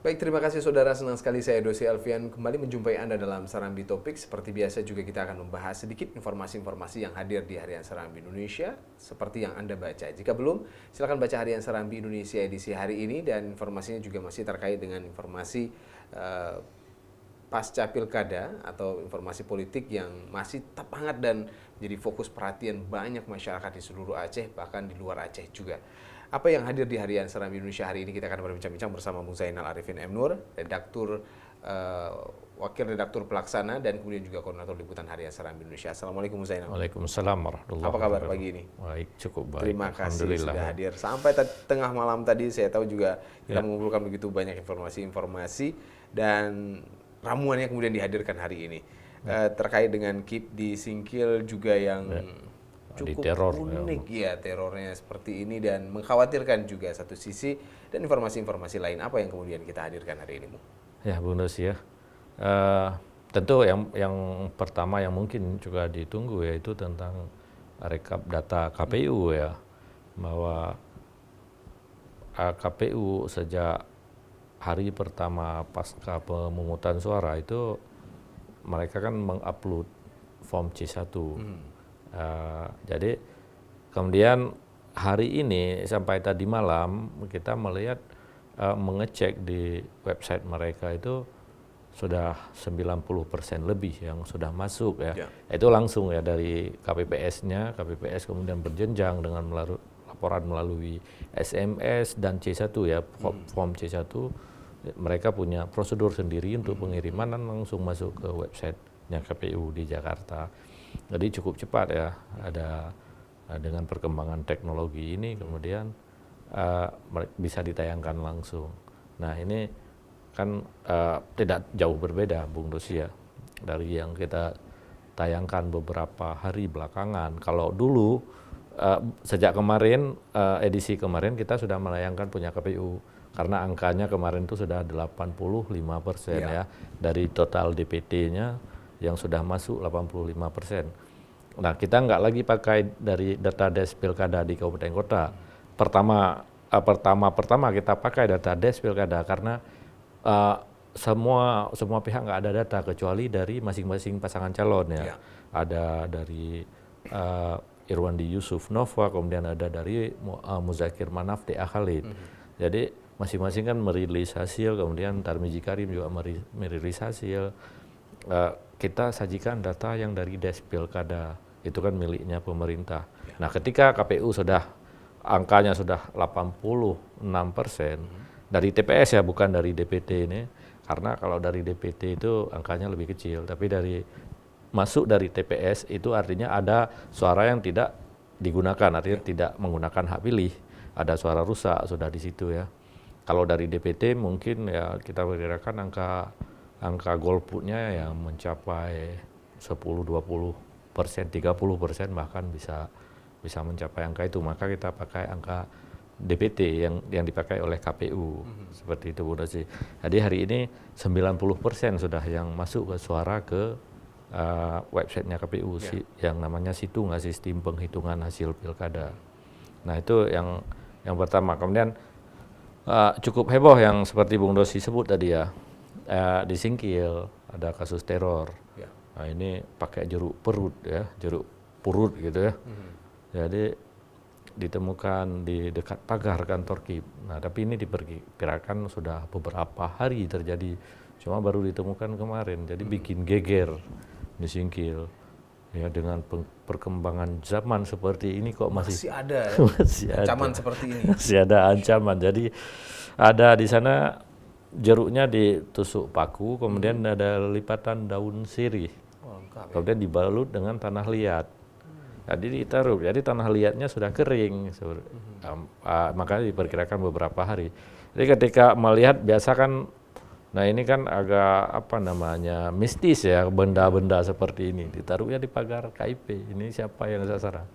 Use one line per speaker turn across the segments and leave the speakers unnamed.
Baik, terima kasih saudara. Senang sekali saya Dosi Alfian kembali menjumpai Anda dalam Serambi Topik. Seperti biasa juga kita akan membahas sedikit informasi-informasi yang hadir di Harian Serambi Indonesia seperti yang Anda baca. Jika belum, silakan baca Harian Serambi Indonesia edisi hari ini dan informasinya juga masih terkait dengan informasi pasca pilkada atau informasi politik yang masih tetap hangat dan menjadi fokus perhatian banyak masyarakat di seluruh Aceh, bahkan di luar Aceh juga. Apa yang hadir di Harian Serambi Indonesia hari ini kita akan berbincang-bincang bersama Bung Zainal Arifin M. Nur, Wakil Redaktur Pelaksana dan kemudian juga Koordinator Liputan Harian Serambi Indonesia. Assalamualaikum Bung Zainal.
Waalaikumsalam warahmatullahi wabarakatuh.
Apa kabar pagi ini?
Baik, cukup baik.
Terima kasih sudah hadir. Sampai tengah malam tadi saya tahu juga kita mengumpulkan begitu banyak informasi-informasi dan ramuan yang kemudian dihadirkan hari ini. Terkait dengan KIP di Singkil juga yang cukup
teror,
unik ya terornya seperti ini dan mengkhawatirkan juga satu sisi, dan informasi-informasi lain apa yang kemudian kita hadirkan hari ini, Bu?
Ya, Bung Dosi ya. Tentu yang pertama yang mungkin juga ditunggu yaitu tentang rekap data KPU ya, bahwa KPU sejak hari pertama pasca pemungutan suara itu mereka kan mengupload form C1. Jadi kemudian hari ini sampai tadi malam kita melihat mengecek di website mereka itu sudah 90% lebih yang sudah masuk ya. Itu langsung ya dari KPPS-nya, KPPS kemudian berjenjang dengan laporan melalui SMS dan C1 ya, form C1. Mereka punya prosedur sendiri untuk pengiriman dan langsung masuk ke website-nya KPU di Jakarta. Jadi cukup cepat ya, ada dengan perkembangan teknologi ini kemudian bisa ditayangkan langsung. Nah ini kan tidak jauh berbeda Bung Dosi ya dari yang kita tayangkan beberapa hari belakangan. Kalau dulu sejak kemarin edisi kemarin kita sudah menayangkan punya KPU karena angkanya kemarin itu sudah 85% ya dari total DPT-nya yang sudah masuk 85%. Nah kita nggak lagi pakai dari data des pilkada di kabupaten kota. Pertama kita pakai data des pilkada karena semua pihak nggak ada data kecuali dari masing-masing pasangan calon ya. Ada dari Irwandi Yusuf Nova, kemudian ada dari Muzakir Manaf de Khalid. Jadi masing-masing kan merilis hasil, kemudian Tarmizi Karim juga merilis hasil. Kita sajikan data yang dari des pilkada, itu kan miliknya pemerintah. Nah ketika KPU angkanya sudah 86% dari TPS ya, bukan dari DPT ini, karena kalau dari DPT itu angkanya lebih kecil, tapi masuk dari TPS itu artinya ada suara yang tidak digunakan, artinya tidak menggunakan hak pilih, ada suara rusak sudah di situ ya. Kalau dari DPT mungkin ya kita perkirakan angka golputnya yang mencapai 10-20%, 30% bahkan bisa mencapai angka itu, maka kita pakai angka DPT yang dipakai oleh KPU seperti itu Bu Dosi. Jadi hari ini 90% sudah yang masuk ke suara ke websitenya KPU yang namanya Situng, sistem penghitungan hasil pilkada. Nah itu yang pertama. Kemudian cukup heboh yang seperti Bung Dosi sebut tadi ya, di Singkil ada kasus teror. Nah ini pakai jeruk purut gitu ya. Jadi ditemukan di dekat pagar kantor KIP. Nah tapi ini diperkirakan sudah beberapa hari terjadi, cuma baru ditemukan kemarin. Jadi bikin geger di Singkil. Ya dengan perkembangan zaman seperti ini kok masih
ada
masih
ancaman
ada,
seperti ini.
Masih ada ancaman. Jadi ada di sana jeruknya ditusuk paku, kemudian ada lipatan daun sirih, kemudian dibalut dengan tanah liat. Jadi ditaruh, jadi tanah liatnya sudah kering, makanya diperkirakan beberapa hari. Jadi ketika melihat biasa kan, nah ini kan agak mistis ya, benda-benda seperti ini ditaruhnya di pagar KIP. Ini siapa yang sasaran?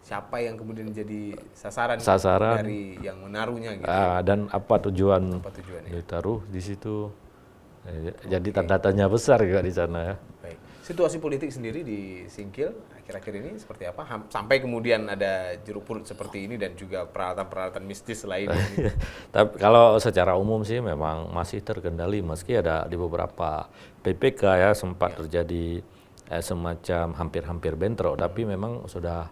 Siapa yang kemudian jadi sasaran dari yang menaruhnya gitu?
Dan apa tujuannya? Ditaruh di situ. Jadi tanda tanya besar juga di sana ya.
Baik. Situasi politik sendiri di Singkil akhir-akhir ini seperti apa? Sampai kemudian ada jeruk purut seperti ini dan juga peralatan-peralatan mistis lainnya.
Tapi kalau secara umum sih memang masih terkendali, meski ada di beberapa PPK ya sempat terjadi semacam hampir-hampir bentrok, tapi memang sudah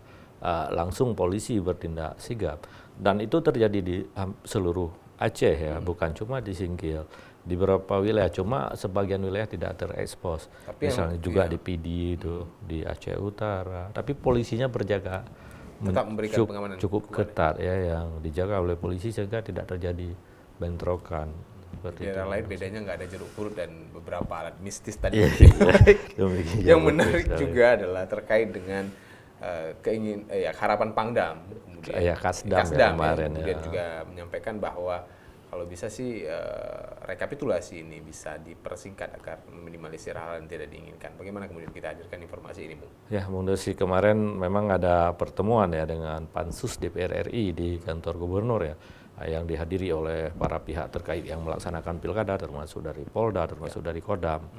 langsung polisi bertindak sigap. Dan itu terjadi di seluruh Aceh ya, bukan cuma di Singkil. Di beberapa wilayah, cuma sebagian wilayah tidak terekspos. Misalnya juga di PD itu, di Aceh Utara. Tapi polisinya berjaga
tetap memberikan pengamanan
cukup ketat ya, yang dijaga oleh polisi sehingga tidak terjadi bentrokan.
Di daerah lain bedanya nggak ada jeruk purut dan beberapa alat mistis tadi. Yang menarik juga adalah terkait dengan harapan Pangdam, kemudian
Kasdam kemarin,
kemudian juga menyampaikan bahwa kalau bisa sih rekapitulasi ini bisa dipersingkat agar meminimalisir hal yang tidak diinginkan. Bagaimana kemudian kita hadirkan informasi ini, Bung?
Ya, Bung Dosi, kemarin memang ada pertemuan ya dengan Pansus DPR RI di kantor gubernur ya, yang dihadiri oleh para pihak terkait yang melaksanakan pilkada, termasuk dari Polda, termasuk dari Kodam.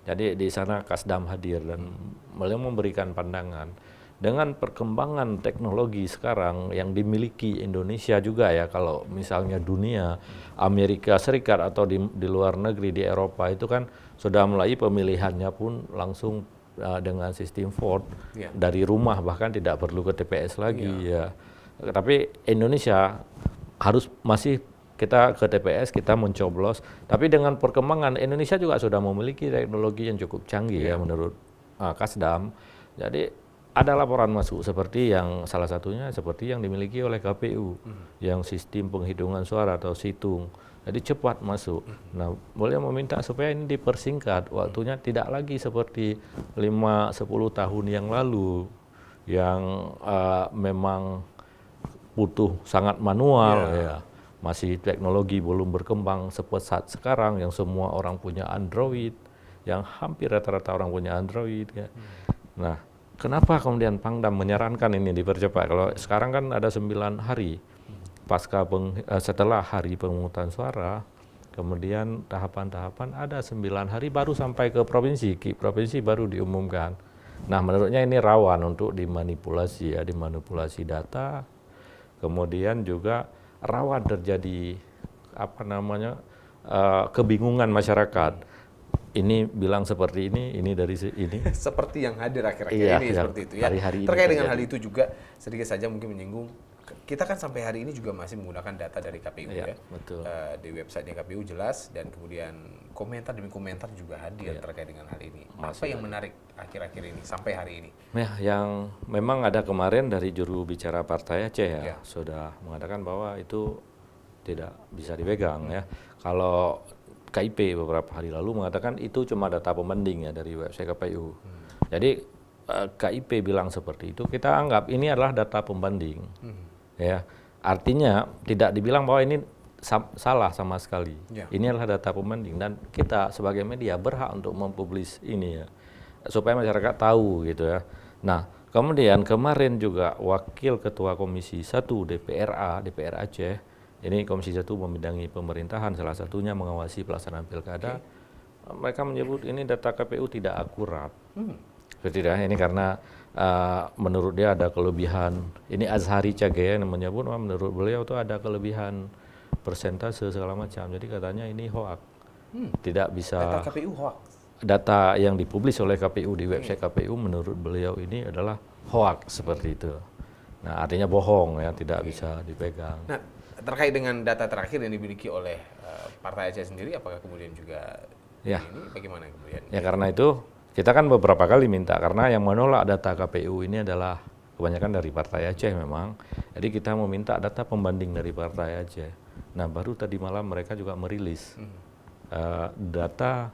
Jadi di sana Kasdam hadir dan beliau memberikan pandangan. Dengan perkembangan teknologi sekarang yang dimiliki Indonesia juga ya, kalau misalnya dunia, Amerika Serikat atau di luar negeri, di Eropa itu kan sudah mulai pemilihannya pun langsung dengan sistem vote dari rumah, bahkan tidak perlu ke TPS lagi ya. Tapi Indonesia harus masih kita ke TPS, kita mencoblos. Tapi dengan perkembangan Indonesia juga sudah memiliki teknologi yang cukup canggih ya menurut Kasdam. Jadi ada laporan masuk seperti yang salah satunya seperti yang dimiliki oleh KPU, yang sistem penghitungan suara atau situng. Jadi cepat masuk. Nah, boleh meminta supaya ini dipersingkat waktunya, tidak lagi seperti 5-10 tahun yang lalu yang memang butuh sangat manual ya. Masih teknologi belum berkembang sepesat sekarang yang semua orang punya Android, yang hampir rata-rata orang punya Android ya. Nah, kenapa kemudian Pangdam menyarankan ini dipercepat? Kalau sekarang kan ada 9 hari setelah hari pemungutan suara, kemudian tahapan-tahapan ada 9 hari baru sampai ke provinsi baru diumumkan. Nah, menurutnya ini rawan untuk dimanipulasi ya, dimanipulasi data, kemudian juga rawan terjadi kebingungan masyarakat. Ini bilang seperti ini dari ini.
Seperti yang hadir akhir-akhir ini seperti itu ya. Terkait dengan hal itu juga sedikit saja mungkin menyinggung. Kita kan sampai hari ini juga masih menggunakan data dari KPU ya.
Betul.
Di websitenya KPU jelas, dan kemudian komentar demi komentar juga hadir terkait dengan hal ini. Apa yang menarik akhir-akhir ini sampai hari ini?
Ya, yang memang ada kemarin dari juru bicara Partai Aceh ya, sudah mengatakan bahwa itu tidak bisa dipegang ya. Kalau KIP beberapa hari lalu mengatakan itu cuma data pembanding ya dari website KPU. Jadi KIP bilang seperti itu, kita anggap ini adalah data pembanding. Ya, artinya tidak dibilang bahwa ini salah sama sekali. Ini adalah data pembanding dan kita sebagai media berhak untuk mempublish ini ya, supaya masyarakat tahu gitu ya. Nah, kemudian kemarin juga Wakil Ketua Komisi 1 DPR Aceh, ini Komisi 1 membidangi pemerintahan, salah satunya mengawasi pelaksanaan pilkada. Mereka menyebut ini data KPU tidak akurat. Tidak, ini karena menurut dia ada kelebihan. Ini Azhari Cage yang menyebut, menurut beliau itu ada kelebihan persentase segala macam. Jadi katanya ini hoax. Tidak bisa.
Data KPU hoax.
Data yang dipublis oleh KPU di website KPU menurut beliau ini adalah hoax seperti itu. Nah, artinya bohong ya, tidak bisa dipegang.
Nah, terkait dengan data terakhir yang dimiliki oleh Partai Aceh sendiri, apakah kemudian juga ini bagaimana kemudian?
Ya, karena itu kita kan beberapa kali minta, karena yang menolak data KPU ini adalah kebanyakan dari Partai Aceh memang. Jadi kita meminta data pembanding dari Partai Aceh. Nah, baru tadi malam mereka juga merilis data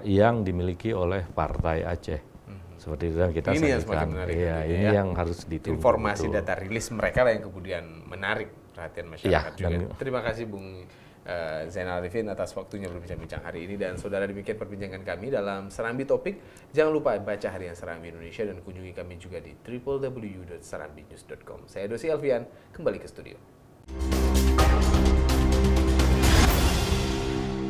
yang dimiliki oleh Partai Aceh. Seperti itu yang kita sampaikan. Iya, ini yang harus ditunggu.
Informasi data rilis mereka lah yang kemudian menarik perhatian masyarakat juga. Terima kasih Bung Zainal Arifin atas waktunya berbincang-bincang hari ini, dan saudara, demikian perbincangan kami dalam Serambi Topik. Jangan lupa baca harian Serambi Indonesia dan kunjungi kami juga di www.serambinews.com. Saya Dosi Alfian, kembali ke studio.